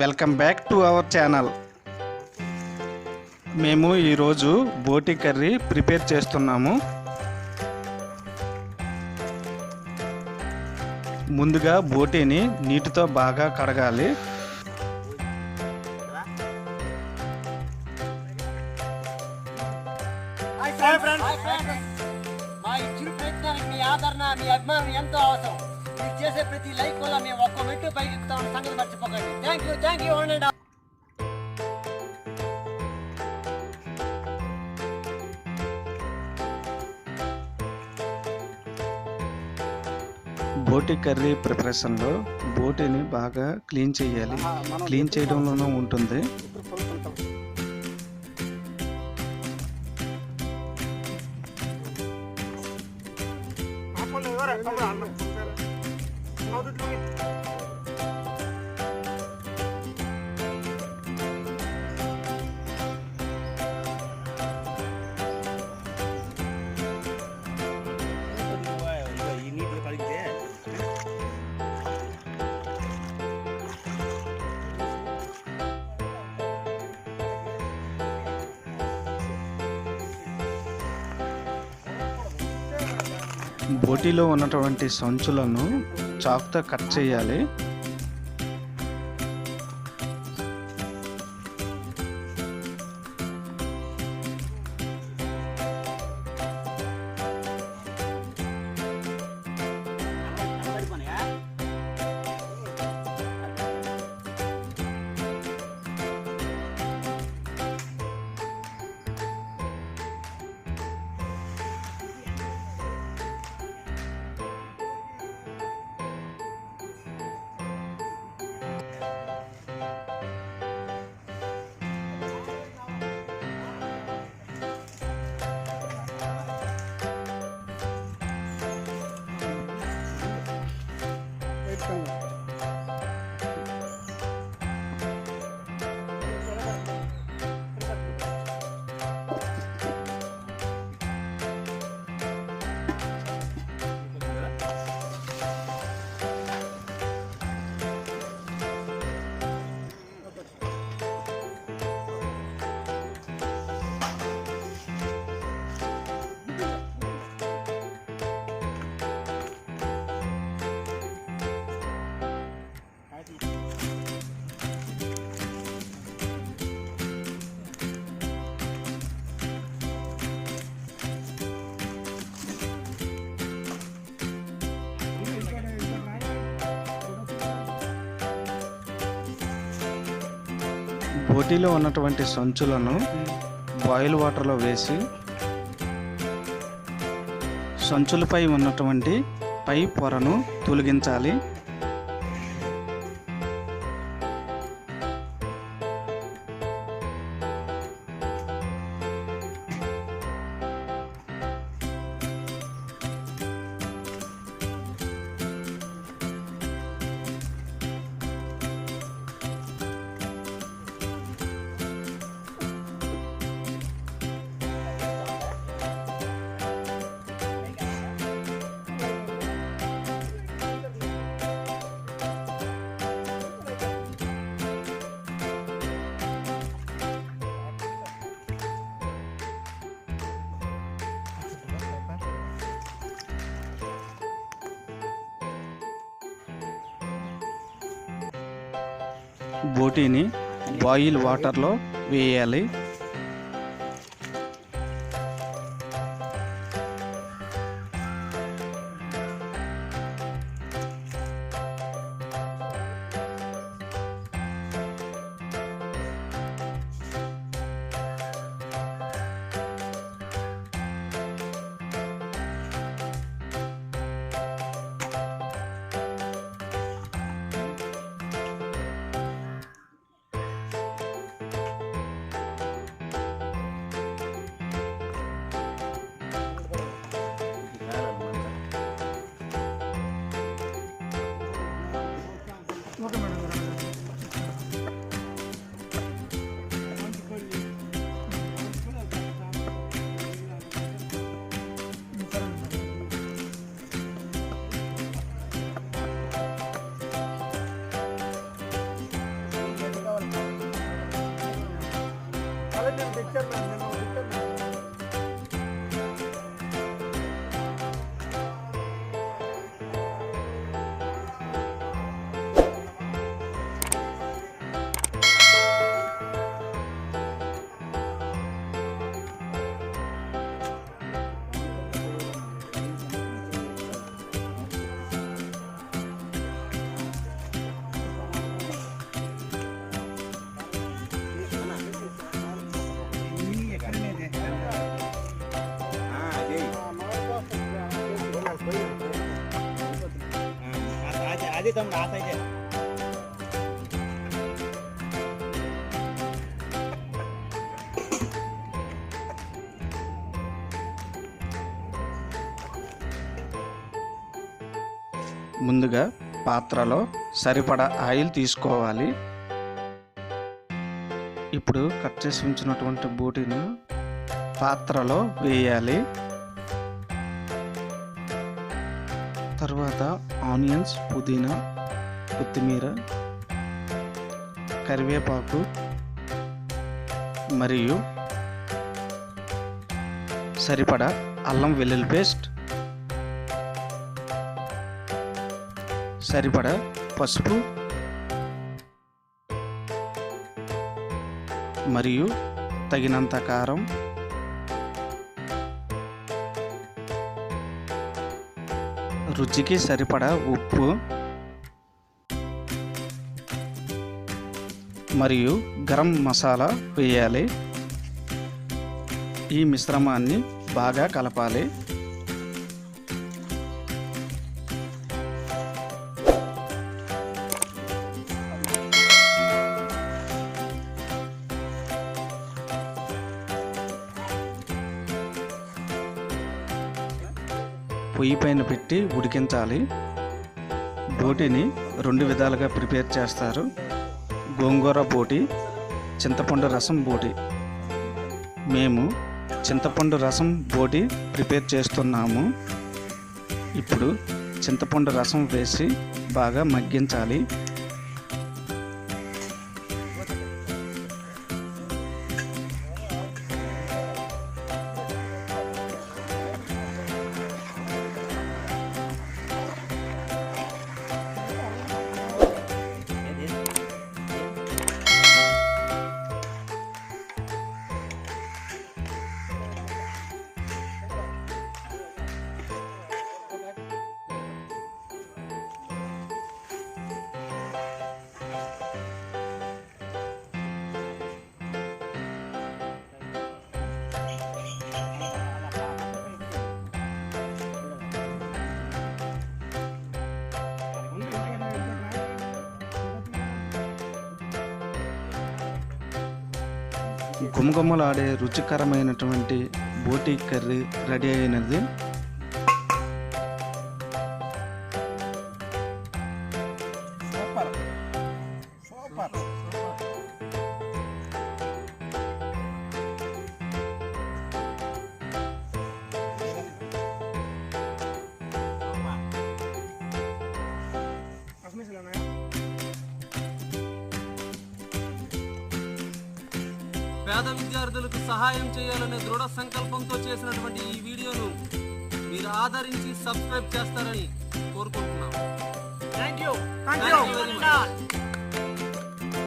Welcome back to our channel. మేము ఈరోజు బోటి కర్రీ ప్రిపేర్ చేస్తున్నాము. ముందుగా బోటిని నీటితో బాగా కడగాలి. మీ ఆదరణ మీ అభిమానం ఎంతో అవసరం. మీరు చేసే ప్రతి లైక్ వల్ల మేము ఒక్క మెట్టు పైకి ఎక్కుతామని సంగతి మర్చిపోకండి. థ్యాంక్ యూ అండి. బోటి కర్రీ ప్రిపరేషన్లో బోటిని బాగా క్లీన్ చేయాలి. క్లీన్ చేయడంలోనూ ఉంటుంది. బోటిలో ఉన్నటువంటి సంచులను చాకుతో కట్ చేయాలి. బోటిలో ఉన్నటువంటి సంచులను బాయిల్ వాటర్లో వేసి సంచులపై ఉన్నటువంటి పై పొరను తొలగించాలి. బోటిని బాయిల్ వాటర్లో వేయాలి. అది తమ్ముడు ఆ సైజే. ముందుగా పాత్రలో సరిపడా ఆయిల్ తీసుకోవాలి. ఇప్పుడు కట్ చేసి ఉంచినటువంటి బోటీను పాత్రలో వేయాలి. తర్వాత ఆనియన్స్, పుదీనా, కొత్తిమీర, కరివేపాకు మరియు సరిపడా అల్లం వెల్లుల్లి పేస్ట్, సరిపడా పసుపు మరియు తగినంత కారం, రుచికి సరిపడా ఉప్పు మరియు గరం మసాలా వేయాలి. ఈ మిశ్రమాన్ని బాగా కలపాలి. పొయ్యి పైన పెట్టి ఉడికించాలి. బోటీని 2 విధాలుగా ప్రిపేర్ చేస్తారు. గోంగూర బోటి, చింతపండు రసం బోటి. మేము చింతపండు రసం బోటి ప్రిపేర్ చేస్తున్నాము. ఇప్పుడు చింతపండు రసం వేసి బాగా మగ్గించాలి. గుమగుమలాడే రుచికరమైనటువంటి బోటి కర్రీ రెడీ అయినది. పేద విద్యార్థులకు సహాయం చేయాలనే దృఢ సంకల్పంతో చేసినటువంటి ఈ వీడియోను మీరు ఆదరించి సబ్స్క్రైబ్ చేస్తారని కోరుకుంటున్నాం. Thank you very much.